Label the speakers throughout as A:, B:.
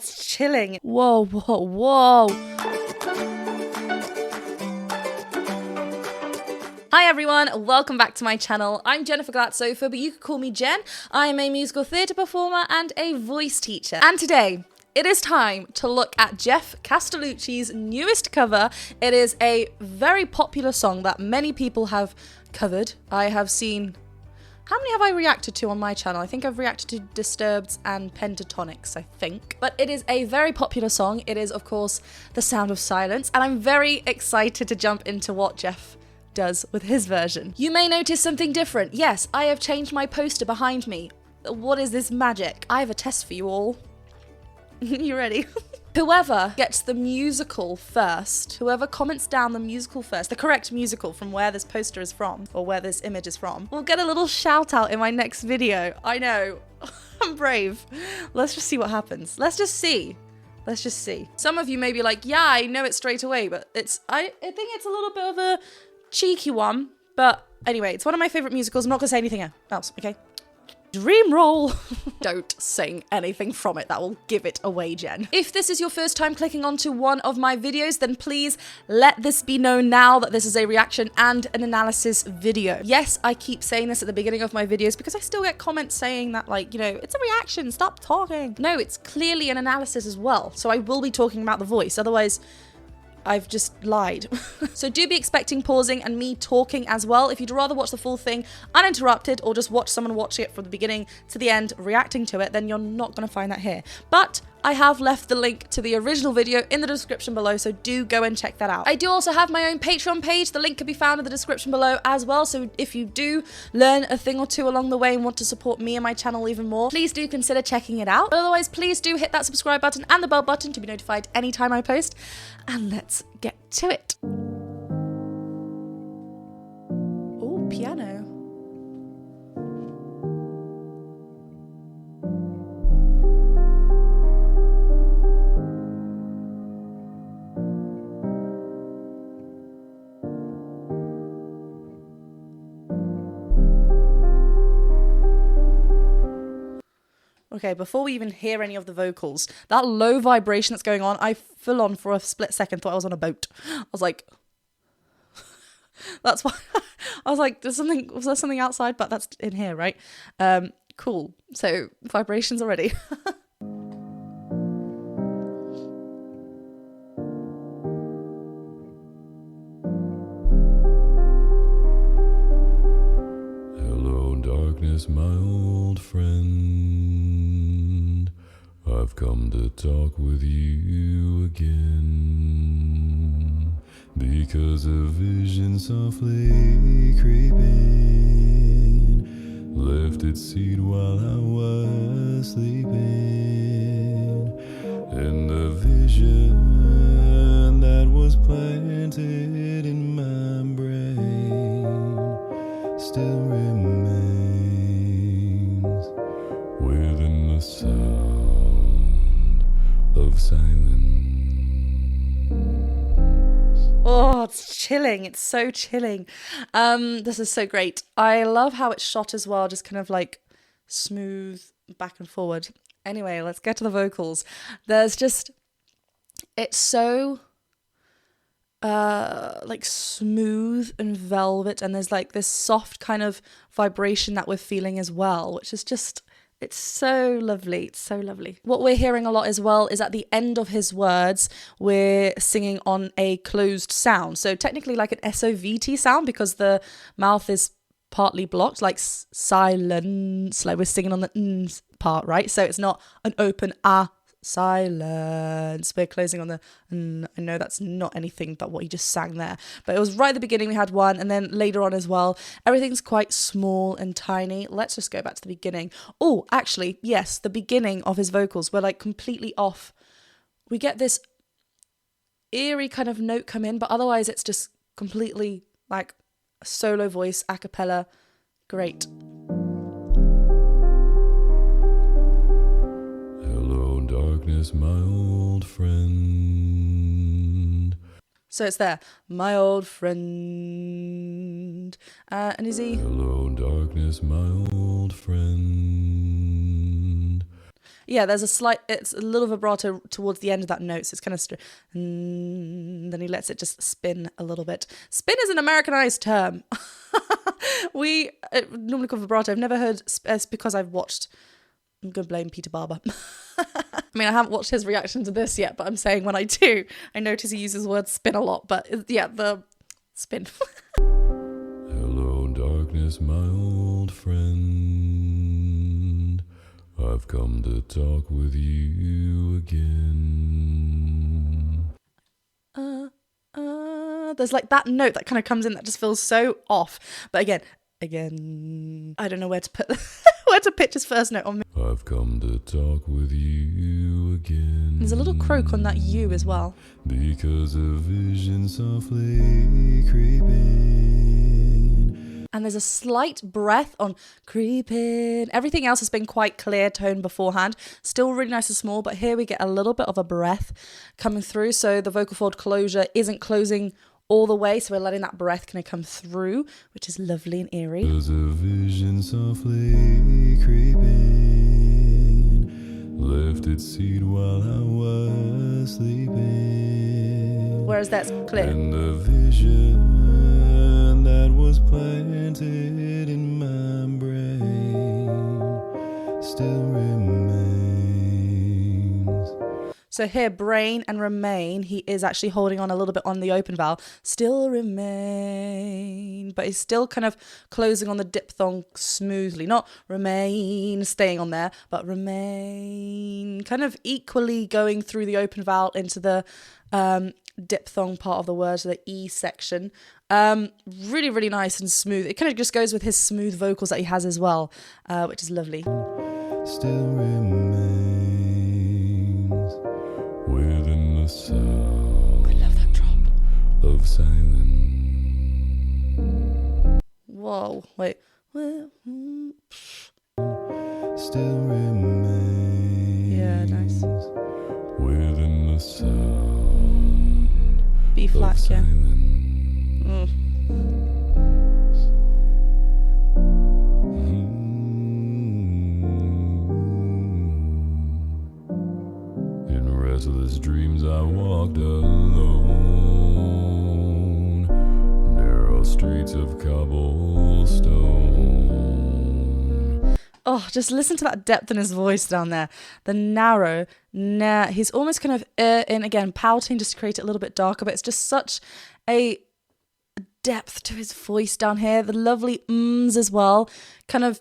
A: it's chilling. Whoa, whoa, whoa. Hi everyone, welcome back to my channel. I'm Jennifer Glatzhofer, but you could call me Jen. I am a musical theatre performer and a voice teacher. And today, it is time to look at Geoff Castellucci's newest cover. It is a very popular song that many people have covered. I have seen... How many have I reacted to on my channel? I think I've reacted to Disturbed and Pentatonics, I think. But it is a very popular song. It is, of course, The Sound of Silence. And I'm very excited to jump into what Geoff does with his version. You may notice something different. Yes, I have changed my poster behind me. What is this magic? I have a test for you all. You ready? Whoever gets the musical first, whoever comments down the musical first, the correct musical from where this poster is from, or where this image is from, will get a little shout out in my next video. I know, I'm brave. Let's just see what happens. Let's just see. Let's just see. Some of you may be like, yeah, I know it straight away, but I think it's a little bit of a cheeky one. But anyway, it's one of my favorite musicals. I'm not gonna say anything else, okay? Dream roll. Don't sing anything from it. That will give it away, Jen. If this is your first time clicking onto one of my videos, then please let this be known now that this is a reaction and an analysis video. Yes, I keep saying this at the beginning of my videos because I still get comments saying that, like, you know, it's a reaction, stop talking. No, it's clearly an analysis as well. So I will be talking about the voice. Otherwise, I've just lied. So do be expecting pausing and me talking as well. If you'd rather watch the full thing uninterrupted or just watch someone watching it from the beginning to the end, reacting to it, then you're not going to find that here. But I have left the link to the original video in the description below, so do go and check that out. I do also have my own Patreon page. The link can be found in the description below as well, so if you do learn a thing or two along the way and want to support me and my channel even more, please do consider checking it out. But otherwise, please do hit that subscribe button and the bell button to be notified anytime I post. And let's get to it. Oh, piano. Okay, before we even hear any of the vocals, that low vibration that's going on, I full on for a split second thought I was on a boat. I was like, that's why I was like, was there something outside? But that's in here, right? Cool. So vibrations already.
B: Hello, darkness, my old friend. I've come to talk with you again, because a vision softly creeping left its seed while I was sleeping, and the vision that was planted in my brain still remains within the sound of silence.
A: Oh, it's chilling. It's so chilling. This is so great. I love how it's shot as well, just kind of like smooth back and forward. Anyway, let's get to the vocals. There's just, it's so like smooth and velvet, and there's like this soft kind of vibration that we're feeling as well, which is just, it's so lovely. It's so lovely. What we're hearing a lot as well is at the end of his words, we're singing on a closed sound. So technically like an SOVT sound, because the mouth is partly blocked, like silence, like we're singing on the n's part, right? So it's not an open silence. We're closing on the I know that's not anything but what he just sang there, but it was right at the beginning we had one, and then later on as well everything's quite small and tiny. Let's just go back to the beginning. Oh, actually, yes, the beginning of his vocals were like completely off. We get this eerie kind of note come in, but otherwise it's just completely like a solo voice, a cappella. Great.
B: Darkness, my old friend.
A: So it's there, my old friend. And is he?
B: Hello, darkness, my old friend.
A: yeah, there's a slight, it's a little vibrato towards the end of that note. So it's kind of, then he lets it just spin a little bit. Spin is an Americanized term. We normally call vibrato. I've never heard, it's because I've watched, I'm going to blame Peter Barber. I mean, I haven't watched his reaction to this yet, but I'm saying when I do, I notice he uses the word spin a lot, but yeah, the spin.
B: Hello, darkness, my old friend. I've come to talk with you again.
A: There's like that note that kind of comes in that just feels so off. But again, I don't know where to put where to pitch his first note on me.
B: I've come to talk with you again.
A: There's a little croak on that U as well.
B: Because a vision softly creeping.
A: And there's a slight breath on creeping. Everything else has been quite clear tone beforehand. Still really nice and small, but here we get a little bit of a breath coming through. So the vocal fold closure isn't closing all the way, so we're letting that breath kind of come through, which is lovely and eerie.
B: There's a vision softly creeping, left its seat while I was sleeping.
A: Whereas that's clear.
B: And the vision that was planted in my brain still remains.
A: So here, brain and remain, he is actually holding on a little bit on the open vowel. Still remain. But he's still kind of closing on the diphthong smoothly. Not remain, staying on there, but remain. Kind of equally going through the open vowel into the diphthong part of the word, so the E section. Really, really nice and smooth. It kind of just goes with his smooth vocals that he has as well, which is lovely.
B: Still remains within the sound.
A: I love that drop.
B: Of silence.
A: Whoa, wait.
B: Still remains.
A: Yeah, nice.
B: Within the sound.
A: B flat,
B: of
A: yeah.
B: silence. In restless dreams I walked alone, narrow streets of cobblestone.
A: Oh, just listen to that depth in his voice down there. The narrow, he's almost kind of in again, pouting just to create it a little bit darker, but it's just such a depth to his voice down here. The lovely ums as well. Kind of,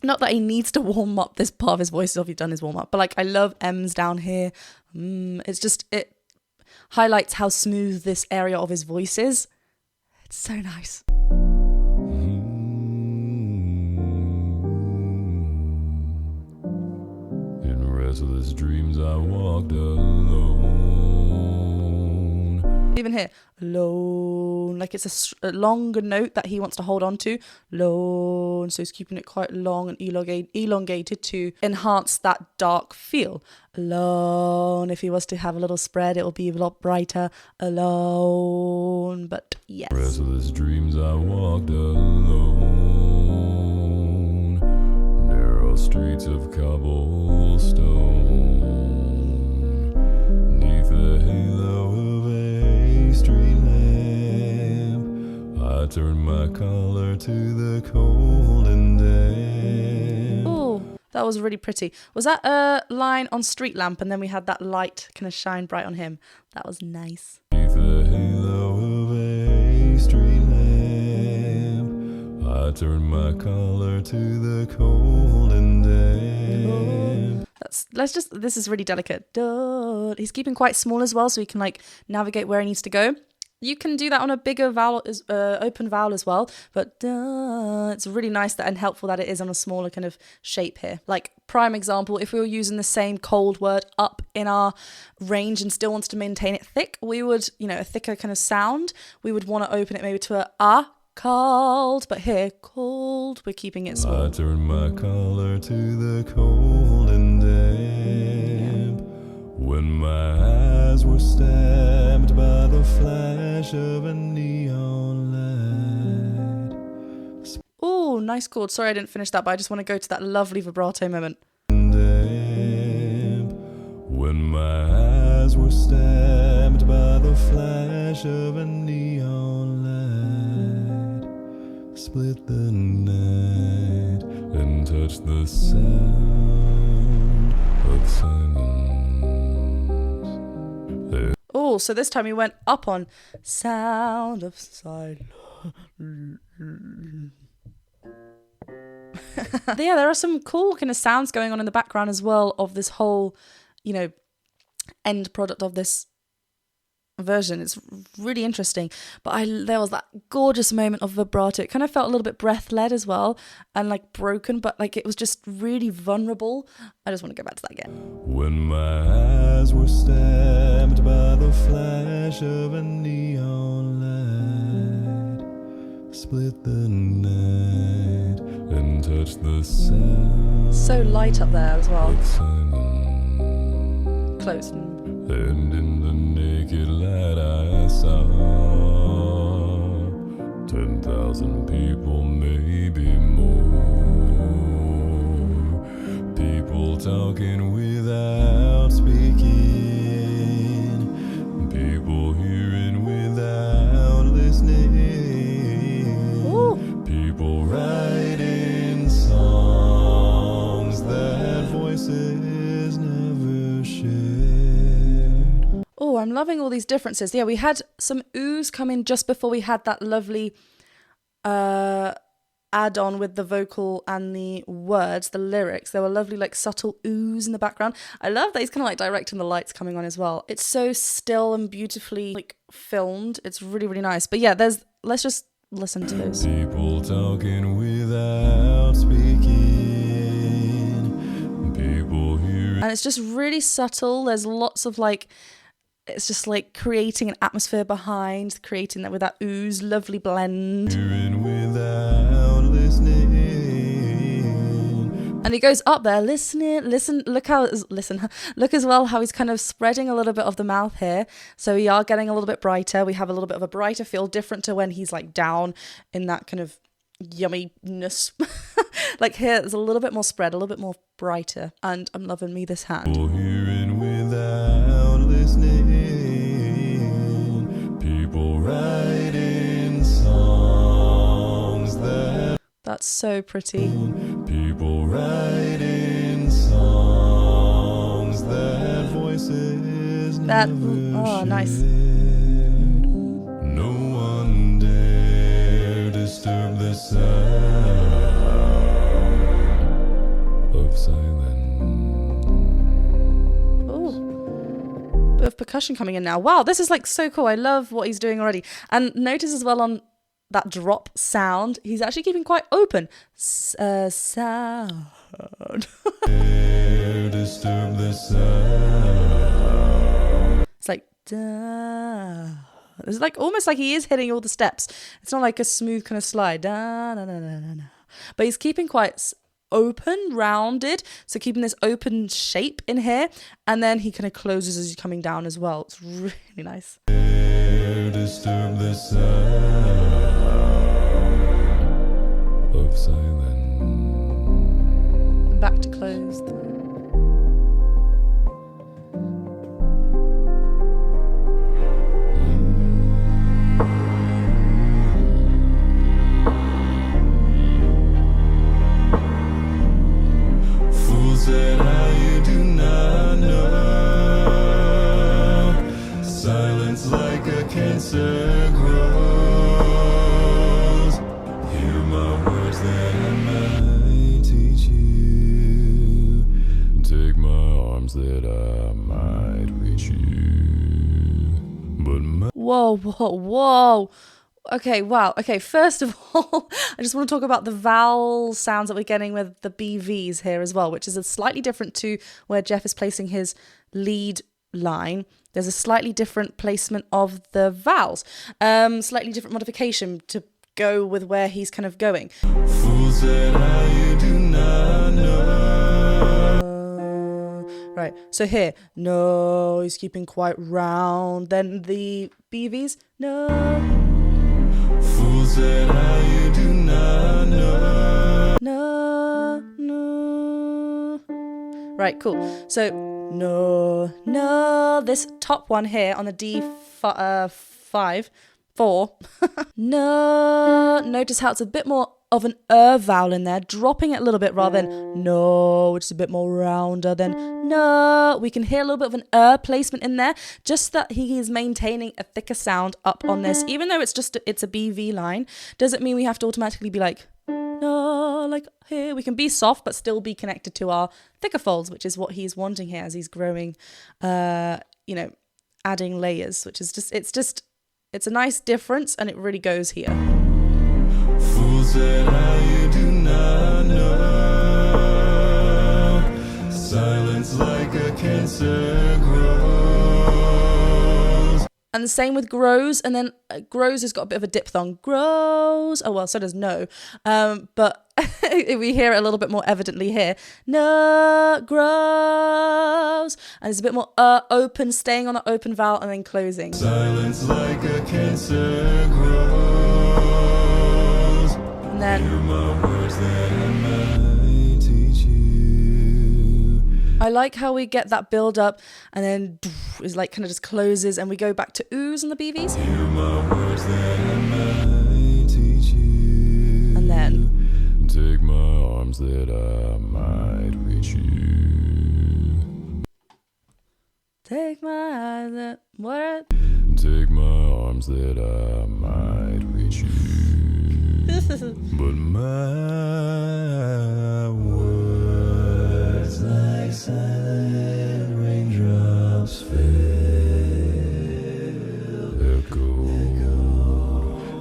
A: not that he needs to warm up this part of his voice, if he's done his warm up, but like I love M's down here. It's just, it highlights how smooth this area of his voice is. It's so nice.
B: In restless dreams I walked alone.
A: Even here, alone, like it's a longer note that he wants to hold on to, alone, so he's keeping it quite long and elongated to enhance that dark feel. Alone, if he was to have a little spread, it will be a lot brighter, alone, but yes.
B: Restless dreams I walked alone, narrow streets of cobblestone, neath the halo of a street lamp, I turned my collar to the cold and damp.
A: Oh, that was really pretty. Was that a line on Street Lamp and then we had that light kind of shine bright on him? That was nice.
B: Neath the halo of a street lamp, I turned my collar to the cold and damp.
A: This is really delicate. He's keeping quite small as well, so he can like navigate where he needs to go. You can do that on a bigger vowel, open vowel as well, but it's really nice and helpful that it is on a smaller kind of shape here. Like, prime example, if we were using the same cold word up in our range and still wants to maintain it thick, we would, a thicker kind of sound, we would want to open it maybe to a cold, but here, cold, we're keeping it small.
B: I turned my collar to the cold and damp, when my eyes were stabbed by the flash of a neon light.
A: Oh, nice chord. Sorry I didn't finish that, but I just want to go to that lovely vibrato moment.
B: Damp, when my eyes were stabbed by the flash of a neon light, split the night and touched the sound of silence.
A: Oh, so this time we went up on sound of silence. Yeah, there are some cool kind of sounds going on in the background as well of this whole, you know, end product of this version. It's really interesting. But there was that gorgeous moment of vibrato. It kind of felt a little bit breath-led as well and like broken, but like it was just really vulnerable. I just want to go back to that again.
B: When my eyes were stabbed by the flash of a neon light, split the night and touched the sound.
A: So light up there as well. Close.
B: And in the naked light I saw 10,000 people, maybe more. People talking without speaking. People hearing without listening.
A: Ooh.
B: People writing songs that voices never shared.
A: Oh, I'm loving all these differences. Yeah, we had some oohs come in just before we had that lovely add-on with the vocal and the words, the lyrics. There were lovely, like, subtle oohs in the background. I love that he's kind of, like, directing the lights coming on as well. It's so still and beautifully, like, filmed. It's really, really nice. But yeah, let's just listen to those.
B: People talking without speaking. People hearing.
A: And it's just really subtle. There's lots of, like, it's just like creating an atmosphere behind, creating that with that ooze, lovely blend.
B: Without listening.
A: And he goes up there, listen, look as well how he's kind of spreading a little bit of the mouth here. So we are getting a little bit brighter. We have a little bit of a brighter feel, different to when he's like down in that kind of yumminess. Like here, there's a little bit more spread, a little bit more brighter. And I'm loving me this hand.
B: Hearing without listening. People writing songs that.
A: That's so pretty.
B: People writing songs that voices never
A: nice.
B: No one dare disturb the sound of silence.
A: Oh, bit of percussion coming in now. Wow, this is like so cool. I love what he's doing already. And notice as well on that drop sound, he's actually keeping quite open. Sound.
B: Disturb the sound.
A: It's like, da. It's like almost like he is hitting all the steps. It's not like a smooth kind of slide. Da, da, da, da, da. But he's keeping quite open, rounded. So keeping this open shape in here. And then he kind of closes as he's coming down as well. It's really nice.
B: Disturb the sound of silence.
A: And back to closed.
B: Fools said how you do not know. Silence like a cancer grows. Hear my words that I might teach you. Take my arms that I might reach you. But my
A: Whoa. Okay, wow. Okay, first of all, I just want to talk about the vowel sounds that we're getting with the BVs here as well, which is a slightly different to where Geoff is placing his lead line. There's a slightly different placement of the vowels, slightly different modification to go with where he's kind of going.
B: fools said how you do not know.
A: Right, so here, no, he's keeping quite round. Then the BVs, no.
B: Fools said how you do not know.
A: No. Right, cool. So no, no. This top one here on the D5, 4. No. Notice how it's a bit more of an vowel in there, dropping it a little bit rather than no, which is a bit more rounder than no. We can hear a little bit of an placement in there, just that he is maintaining a thicker sound up on this. Even though it's a BV line, doesn't mean we have to automatically be like no, like here. We can be soft but still be connected to our thicker folds, which is what he's wanting here as he's growing, adding layers, which is it's a nice difference, and it really goes here.
B: Fools that how you do not know. Silence like a cancer grows.
A: And the same with grows, and then grows has got a bit of a diphthong. Grows. Oh well, so does no. But we hear it a little bit more evidently here. No, grows. And it's a bit more open, staying on the open vowel and then closing.
B: Silence like a cancer grows.
A: And then
B: hear my words that I might teach you.
A: I like how we get that build up and then is like kind of just closes, and we go back to oohs on the BVs.
B: Hear my words that I might teach you.
A: And then
B: take my arms that I might reach you.
A: take my eyes that what?
B: Take my arms that I might reach you. But my words like silent raindrops fell, echoed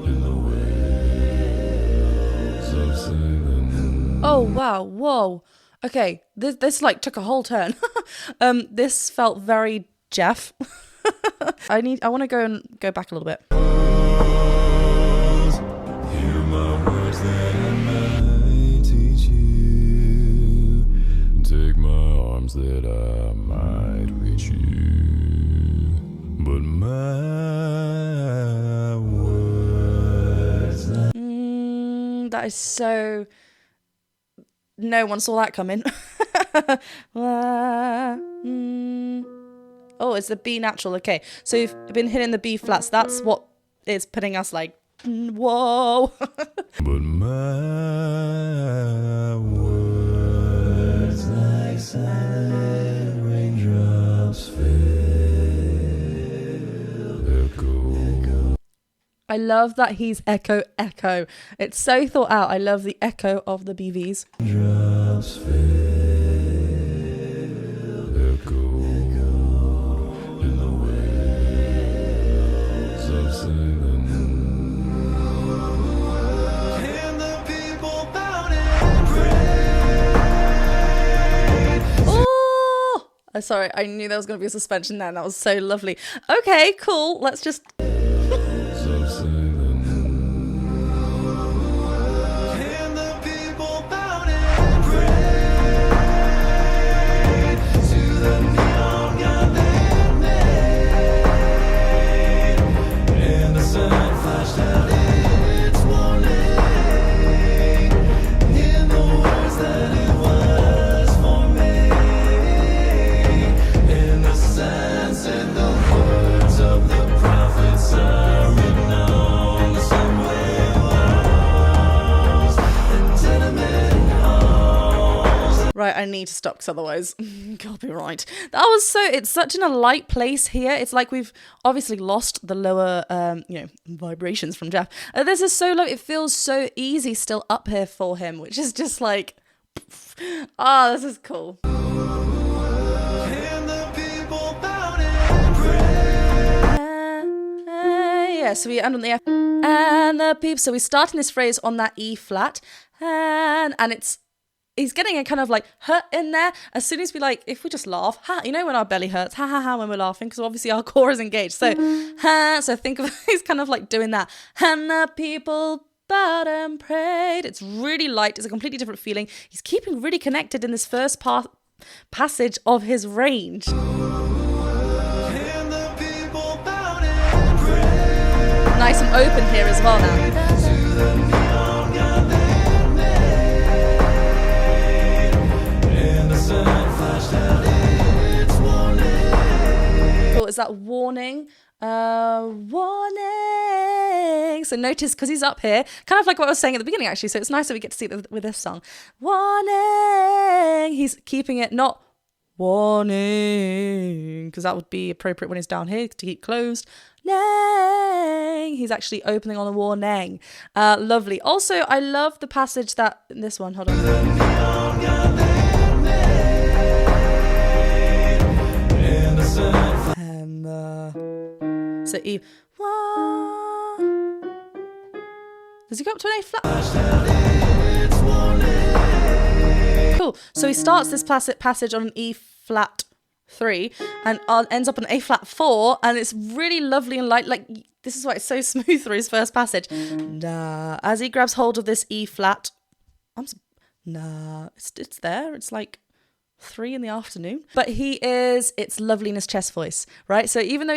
B: in the waves of silence.
A: Oh wow, whoa. Okay, this like took a whole turn. This felt very Geoff. I want to go back a little bit.
B: Hear my words that I might teach you. Take my arms that I might reach you. But my words.
A: That is so. No one saw that coming. Oh, it's the B natural. Okay, so you've been hitting the B flats. That's what is putting us like, whoa.
B: But my words like silent raindrops fell, echo.
A: I love that he's echo. It's so thought out. I love the echo of the BVs.
B: Drops fell, echo in the waves of silence. And the people bowed and prayed.
A: Oh, sorry. I knew there was going to be a suspension there. And that was so lovely. Okay, cool. Let's just.
B: Of silence. And the people bowed and prayed to the neon god they made. And the sun flashed out its warning in the words that it was for me. And the signs and the words of the prophets are written on the subway walls and tenement halls.
A: Right, I need to stop because otherwise, copyright. It's such in a light place here. It's like we've obviously lost the lower, vibrations from Geoff. This is so low. It feels so easy still up here for him, which is just like, this is cool.
B: And the people bowed and prayed.
A: Yeah, so we end on the F and the peeps. So we start in this phrase on that E flat, and he's getting a kind of like hurt in there. As soon as if we just laugh, when our belly hurts, ha ha ha, when we're laughing, because obviously our core is engaged. So, so think of he's kind of like doing that. And the people bowed and prayed. It's really light. It's a completely different feeling. He's keeping really connected in this first passage of his range.
B: And the people bowed and prayed.
A: Nice and open here as well now.
B: To the neon god they made. And the sun flashed out its
A: there's that warning. Warning. So notice, because he's up here, kind of like what I was saying at the beginning, actually. So it's nice that we get to see it with this song. Warning. He's keeping it not warning, because that would be appropriate when he's down here to keep closed. Nang. He's actually opening on a warning. Lovely. Also, I love the passage that in this one. Hold on. So E. Does he go up to an A flat? Cool. So he starts this passage on an E flat 3 and ends up on A flat 4, and it's really lovely and light. Like, this is why it's so smooth through his first passage. Nah. As he grabs hold of this E flat, it's there. It's like 3 in the afternoon. But it's lovely in his chest voice, right? So even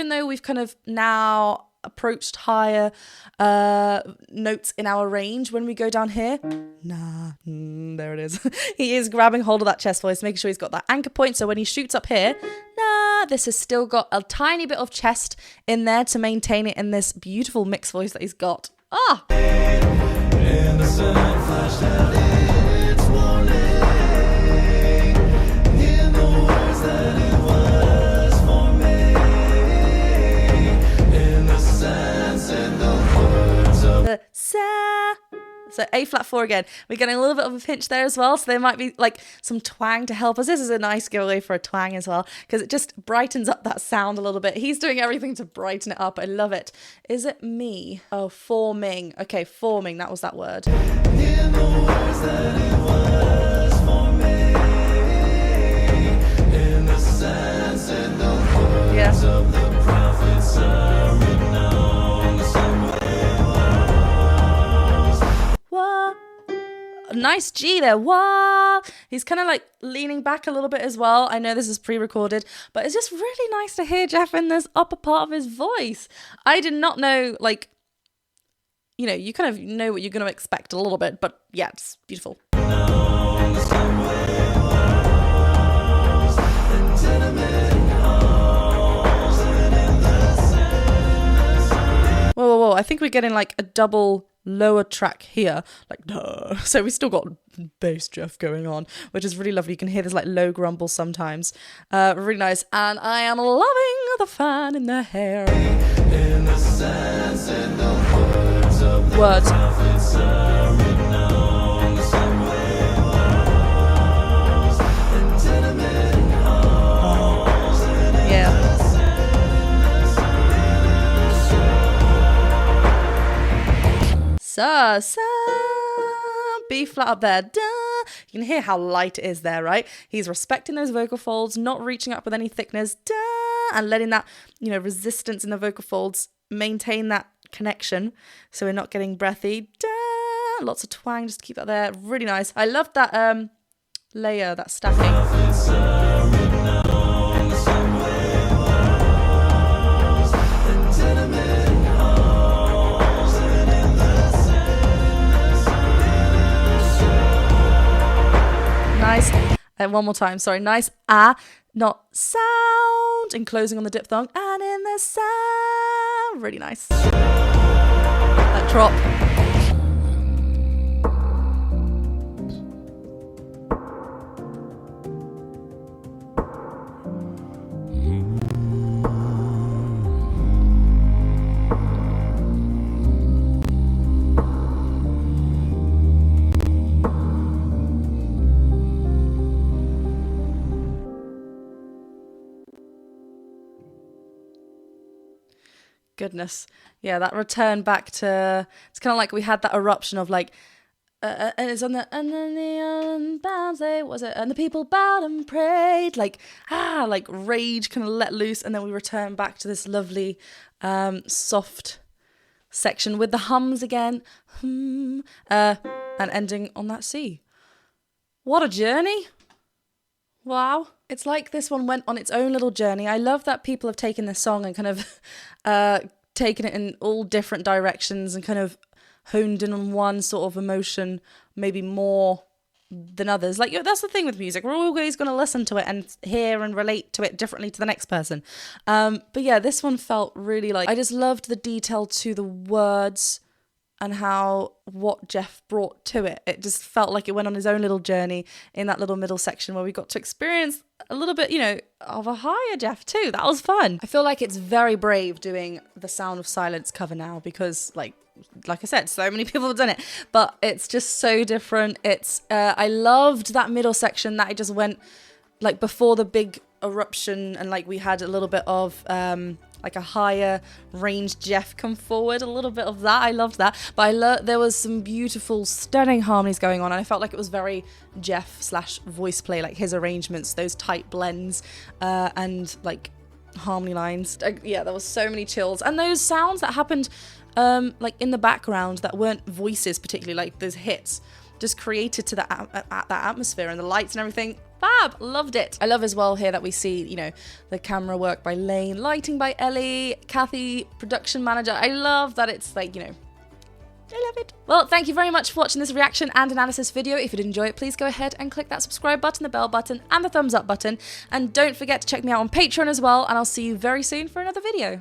A: though we've kind of now approached higher notes in our range when we go down here, there it is. He is grabbing hold of that chest voice, making sure he's got that anchor point. So when he shoots up here, this has still got a tiny bit of chest in there to maintain it in this beautiful mixed voice that he's got. And the sun flashed out its warning in the words that it was for me, in the sense and the words of the So A flat 4 again. We're getting a little bit of a pinch there as well. So there might be like some twang to help us. This is a nice giveaway for a twang as well, because it just brightens up that sound a little bit. He's doing everything to brighten it up. I love it. Is it me? Oh, forming. Okay, forming. That was that word. In the words that it was for me, in the sense and the words of the prophets are written on the somewhere. Nice G there. Wow. He's kind of like leaning back a little bit as well. I know this is pre-recorded, but it's just really nice to hear Geoff in this upper part of his voice. I did not know, like, you know, you kind of know what you're going to expect a little bit, but yeah, it's beautiful. Whoa. I think we're getting like a double lower track here, like duh. So we still got bass Geoff going on, which is really lovely. You can hear this like low grumble sometimes. Really nice. And I am loving the fan in the hair. In the sense and the words of the prophets are written on the somewhere walls and tenement halls and B flat up there. Duh. You can hear how light it is there, right? He's respecting those vocal folds, not reaching up with any thickness, duh, and letting that, you know, resistance in the vocal folds maintain that connection, so we're not getting breathy. Duh. Lots of twang, just keep that there. Really nice. I love that layer, that stacking. Nice. And one more time, sorry. Nice not sound. And closing on the diphthong. And in the sound. Really nice. That drop. Goodness. Yeah, that return back to, it's kind of like we had that eruption of like, and it's on the, and then the unbound, what was it? And the people bowed and prayed, like rage kind of let loose. And then we return back to this lovely, soft section with the hums again, and ending on that C. What a journey. Wow. It's like this one went on its own little journey. I love that people have taken this song and kind of taken it in all different directions and kind of honed in on one sort of emotion, maybe more than others. Like, that's the thing with music. We're always going to listen to it and hear and relate to it differently to the next person. But yeah, this one felt really like, I just loved the detail to the words and what Geoff brought to it. It just felt like it went on his own little journey in that little middle section where we got to experience a little bit, of a higher Geoff too. That was fun. I feel like it's very brave doing the Sound of Silence cover now because, like I said, so many people have done it, but it's just so different. I loved that middle section that it just went like before the big eruption, and like we had a little bit of like a higher range Geoff come forward, a little bit of that. I loved that, but there was some beautiful, stunning harmonies going on, and I felt like it was very Geoff/voice play, like his arrangements, those tight blends, and like harmony lines. Yeah, there was so many chills, and those sounds that happened like in the background that weren't voices particularly, like those hits, just created to that atmosphere and the lights and everything. Fab, loved it. I love as well here that we see, the camera work by Lane, lighting by Ellie, Kathy, production manager. I love that it's like, I love it. Well, thank you very much for watching this reaction and analysis video. If you did enjoy it, please go ahead and click that subscribe button, the bell button, and the thumbs up button. And don't forget to check me out on Patreon as well, and I'll see you very soon for another video.